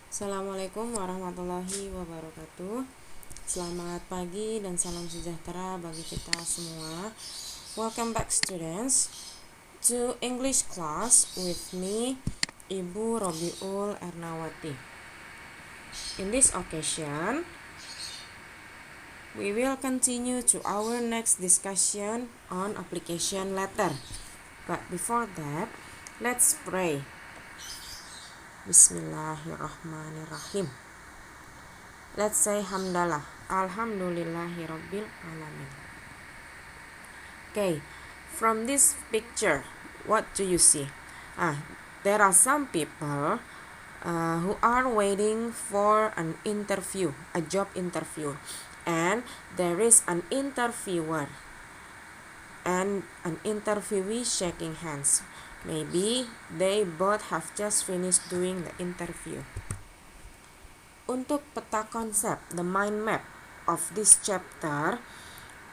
Assalamualaikum warahmatullahi wabarakatuh. Selamat pagi dan salam sejahtera bagi kita semua. Welcome back students to English class with me, Ibu Robiul Ernawati. In this occasion, we will continue to our next discussion on application letter. But before that, let's pray. Bismillahirrahmanirrahim. Let's say hamdalah. Alhamdulillahirabbil alamin. Okay, from this picture, what do you see? There are some people who are waiting for an interview, a job interview, and there is an interviewer and an interviewee shaking hands. Maybe they both have just finished doing the interview. Untuk peta konsep, the mind map of this chapter,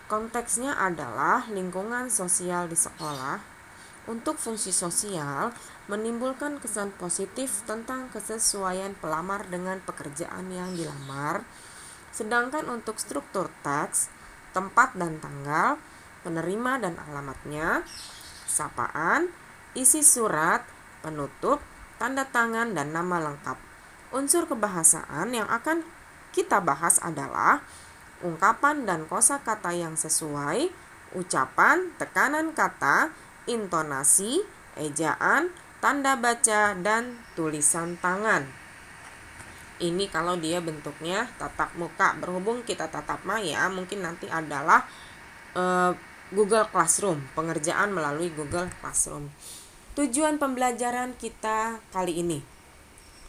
konteksnya adalah lingkungan sosial di sekolah. Untuk fungsi sosial, menimbulkan kesan positif tentang kesesuaian pelamar dengan pekerjaan yang dilamar. Sedangkan untuk struktur teks, tempat dan tanggal, penerima dan alamatnya, sapaan, isi surat, penutup, tanda tangan, dan nama lengkap. Unsur kebahasaan yang akan kita bahas adalah ungkapan dan kosakata yang sesuai, ucapan, tekanan kata, intonasi, ejaan, tanda baca, dan tulisan tangan. Ini kalau dia bentuknya tatap muka. Berhubung kita tatap maya, mungkin nanti adalah Google Classroom, pengerjaan melalui Google Classroom. Tujuan pembelajaran kita kali ini.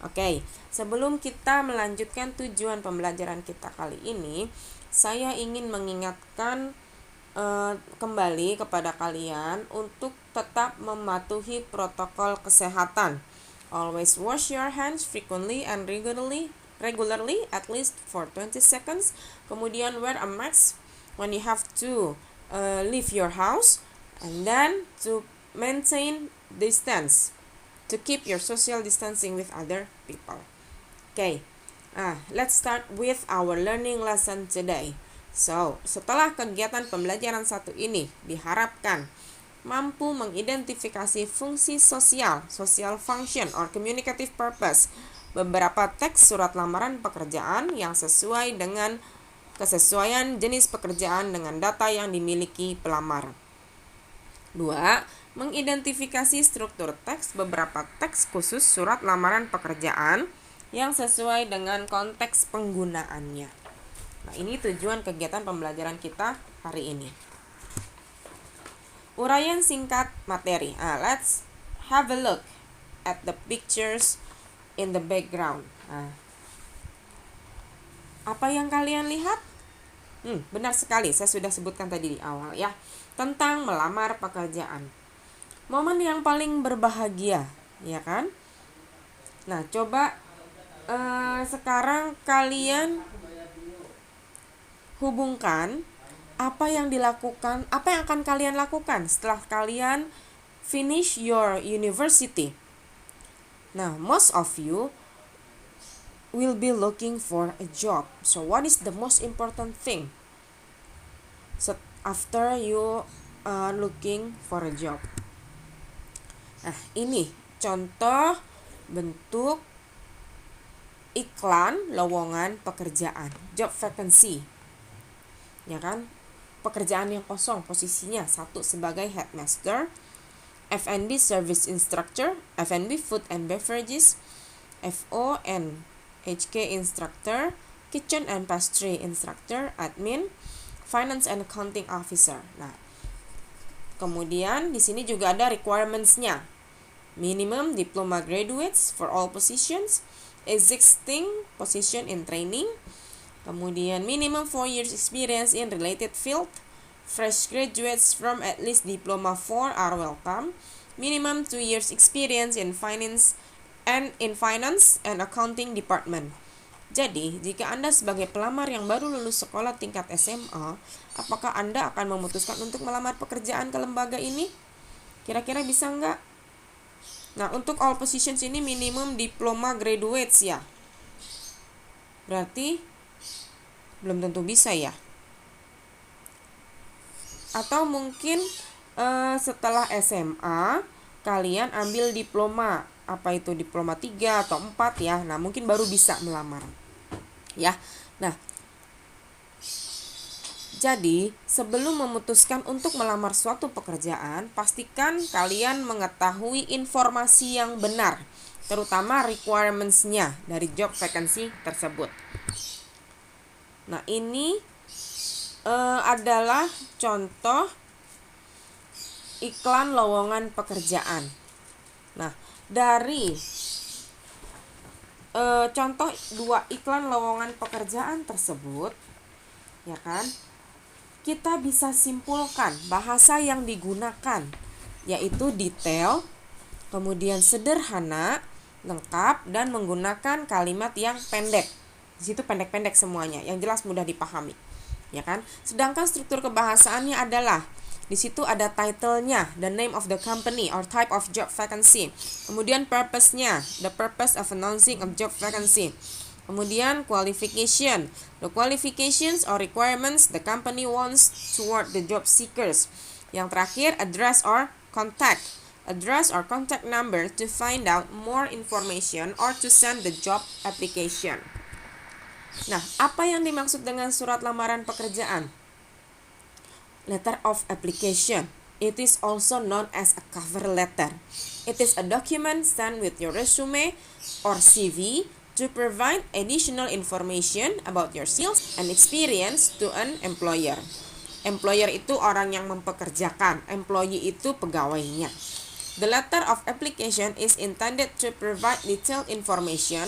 Oke, sebelum kita melanjutkan tujuan pembelajaran kita kali ini, saya ingin mengingatkan kembali kepada kalian untuk tetap mematuhi protokol kesehatan. Always wash your hands frequently and regularly at least for 20 seconds. Kemudian wear a mask when you have to leave your house, and then to maintain distance, to keep your social distancing with other people. Okay, let's start with our learning lesson today. So, setelah kegiatan pembelajaran satu ini diharapkan mampu mengidentifikasi fungsi sosial, social function or communicative purpose, beberapa teks surat lamaran pekerjaan yang sesuai dengan kesesuaian jenis pekerjaan dengan data yang dimiliki pelamar. 2. Mengidentifikasi struktur teks beberapa teks khusus surat lamaran pekerjaan yang sesuai dengan konteks penggunaannya. Nah, ini tujuan kegiatan pembelajaran kita hari ini. Uraian singkat materi. Let's have a look at the pictures in the background. Apa yang kalian lihat? Benar sekali, saya sudah sebutkan tadi di awal ya, tentang melamar pekerjaan. Momen yang paling berbahagia, ya kan? Nah, coba sekarang kalian hubungkan apa yang akan kalian lakukan setelah kalian finish your university. Nah, most of you will be looking for a job. So what is the most important thing after you are looking for a job? Nah, ini contoh bentuk iklan lowongan pekerjaan, job vacancy. Ya kan? Pekerjaan yang kosong, posisinya 1 sebagai headmaster, F&B service instructor, F&B food and beverages, FO and HK instructor, kitchen and pastry instructor, admin, finance and accounting officer. Nah, kemudian di sini juga ada requirements-nya. Minimum diploma graduates for all positions, existing position in training. Kemudian minimum 4 years experience in related field. Fresh graduates from at least diploma 4 are welcome. Minimum 2 years experience in finance and accounting department. Jadi, jika Anda sebagai pelamar yang baru lulus sekolah tingkat SMA, apakah Anda akan memutuskan untuk melamar pekerjaan ke lembaga ini? Kira-kira bisa nggak? Nah, untuk all positions ini minimum diploma graduates ya. Berarti belum tentu bisa ya. Atau mungkin setelah SMA kalian ambil diploma, apa itu diploma 3 atau 4 ya. Nah, mungkin baru bisa melamar. Ya. Nah, jadi sebelum memutuskan untuk melamar suatu pekerjaan, pastikan kalian mengetahui informasi yang benar, terutama requirements-nya dari job vacancy tersebut. Nah, ini adalah contoh iklan lowongan pekerjaan. Nah, dari contoh 2 iklan lowongan pekerjaan tersebut, ya kan, kita bisa simpulkan bahasa yang digunakan, yaitu detail, kemudian sederhana, lengkap, dan menggunakan kalimat yang pendek. Di situ pendek-pendek semuanya, yang jelas mudah dipahami, ya kan? Sedangkan struktur kebahasaannya adalah di situ ada title-nya, the name of the company or type of job vacancy. Kemudian purpose-nya, the purpose of announcing a job vacancy. Kemudian qualification, the qualifications or requirements the company wants toward the job seekers. Yang terakhir, address or contact number to find out more information or to send the job application. Nah, apa yang dimaksud dengan surat lamaran pekerjaan? Letter of application. It is also known as a cover letter. It is a document sent with your resume or CV to provide additional information about your skills and experience to an employer. Employer itu orang yang mempekerjakan, employee itu pegawainya. The letter of application is intended to provide detailed information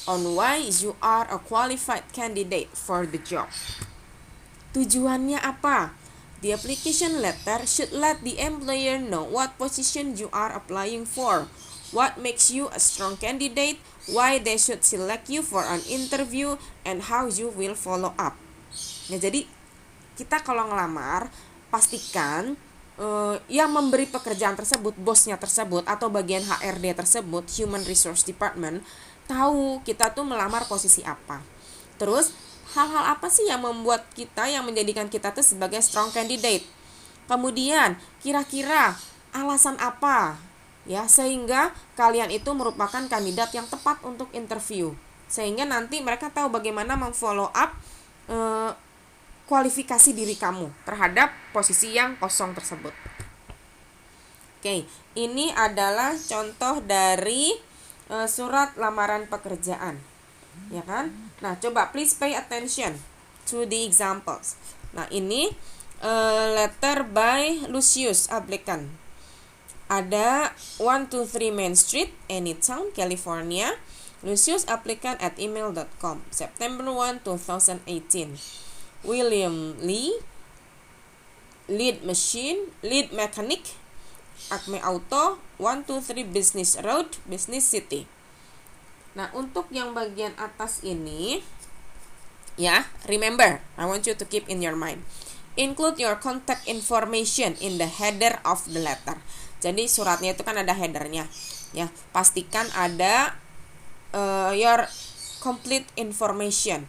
on why you are a qualified candidate for the job. Tujuannya apa? The application letter should let the employer know what position you are applying for, what makes you a strong candidate, why they should select you for an interview, and how you will follow up. Nah, jadi kita kalau ngelamar, pastikan yang memberi pekerjaan tersebut, bosnya tersebut, atau bagian HRD tersebut, Human Resource Department, tahu kita tuh melamar posisi apa. Terus hal-hal apa sih yang membuat kita, yang menjadikan kita tuh sebagai strong candidate. Kemudian kira-kira alasan apa ya sehingga kalian itu merupakan kandidat yang tepat untuk interview, sehingga nanti mereka tahu bagaimana memfollow up kualifikasi diri kamu terhadap posisi yang kosong tersebut. Oke, ini adalah contoh dari surat lamaran pekerjaan, ya kan? Nah, coba please pay attention to the examples. Nah, ini letter by Lucius applicant. Ada 123 Main Street, Anytown, California. Lucius applicant at email.com, September 1, 2018. William Lee, lead mechanic, Acme Auto, 123 Business Road, Business City. Nah, untuk yang bagian atas ini, ya, remember, I want you to keep in your mind. Include your contact information in the header of the letter. Jadi suratnya itu kan ada headernya, ya. Pastikan ada your complete information.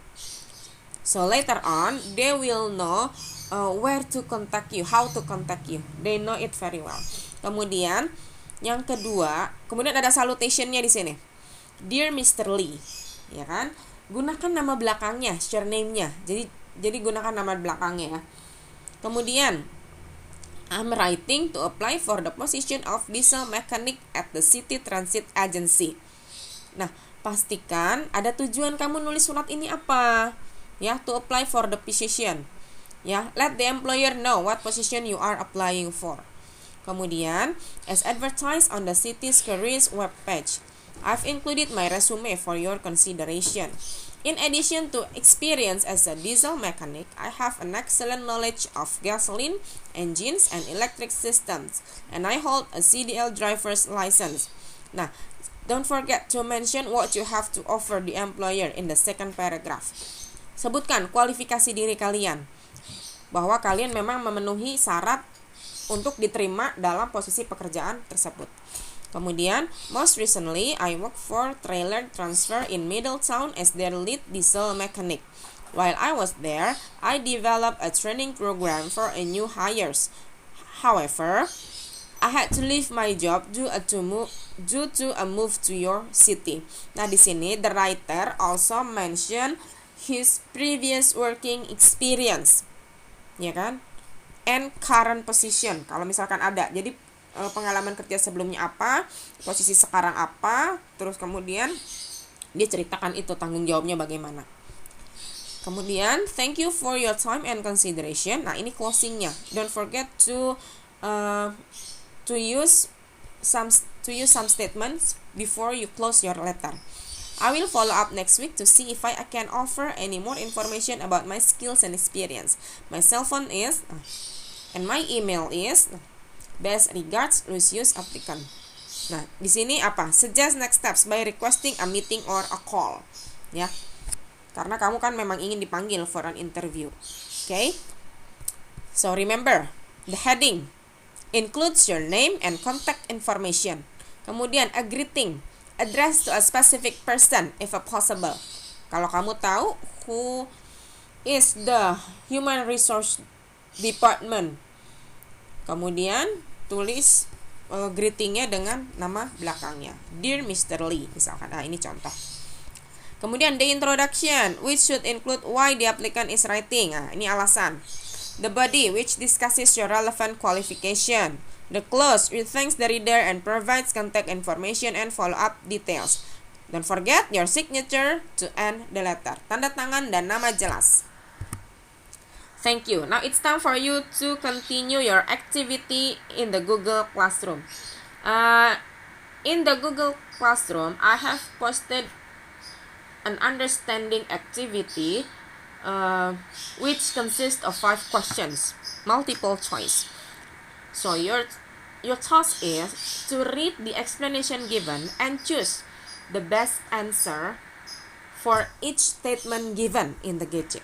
So later on, they will know where to contact you, how to contact you. They know it very well. Kemudian yang kedua, kemudian ada salutation-nya di sini. Dear Mr. Lee, ya kan? Gunakan nama belakangnya, surname-nya. Jadi gunakan nama belakangnya ya. Kemudian I'm writing to apply for the position of diesel mechanic at the City Transit Agency. Nah, pastikan ada tujuan kamu nulis surat ini apa. Ya, to apply for the position. Ya, let the employer know what position you are applying for. Kemudian, as advertised on the city's careers webpage, I've included my resume for your consideration. In addition to experience as a diesel mechanic, I have an excellent knowledge of gasoline, engines, and electric systems, and I hold a CDL driver's license. Nah, don't forget to mention what you have to offer the employer in the second paragraph. Sebutkan kualifikasi diri kalian, bahwa kalian memang memenuhi syarat untuk diterima dalam posisi pekerjaan tersebut. Kemudian, most recently, I worked for Trailer Transfer in Middletown as their lead diesel mechanic. While I was there, I developed a training program for a new hires. However, I had to leave my job due to a move to your city. Nah, di sini the writer also mention his previous working experience, ya kan? And current position, kalau misalkan ada. Jadi pengalaman kerja sebelumnya apa, posisi sekarang apa, terus kemudian dia ceritakan itu tanggung jawabnya bagaimana. Kemudian, thank you for your time and consideration. Nah, ini closingnya. Don't forget to use some statements before you close your letter. I will follow up next week to see if I can offer any more information about my skills and experience. My cell phone is and my email is best regards Lucius applicant. Nah, di sini apa? Suggest next steps by requesting a meeting or a call. Ya. Karena kamu kan memang ingin dipanggil for an interview. Okay? So remember, the heading includes your name and contact information. Kemudian a greeting addressed to a specific person if possible. Kalau kamu tahu who is the human resource department, kemudian tulis greetingnya dengan nama belakangnya. Dear Mr. Lee, misalkan. Nah, ini contoh. Kemudian the introduction, which should include why the applicant is writing. Nah, ini alasan. The body, which discusses your relevant qualification. The close, which thanks the reader and provides contact information and follow-up details. Don't forget your signature to end the letter. Tanda tangan dan nama jelas. Thank you. Now it's time for you to continue your activity in the Google Classroom. In the Google Classroom, I have posted an understanding activity which consists of 5 questions, multiple choice. So your task is to read the explanation given and choose the best answer for each statement given in the gadget.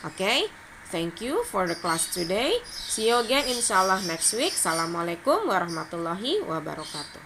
Okay? Thank you for the class today. See you again inshallah next week. Assalamualaikum warahmatullahi wabarakatuh.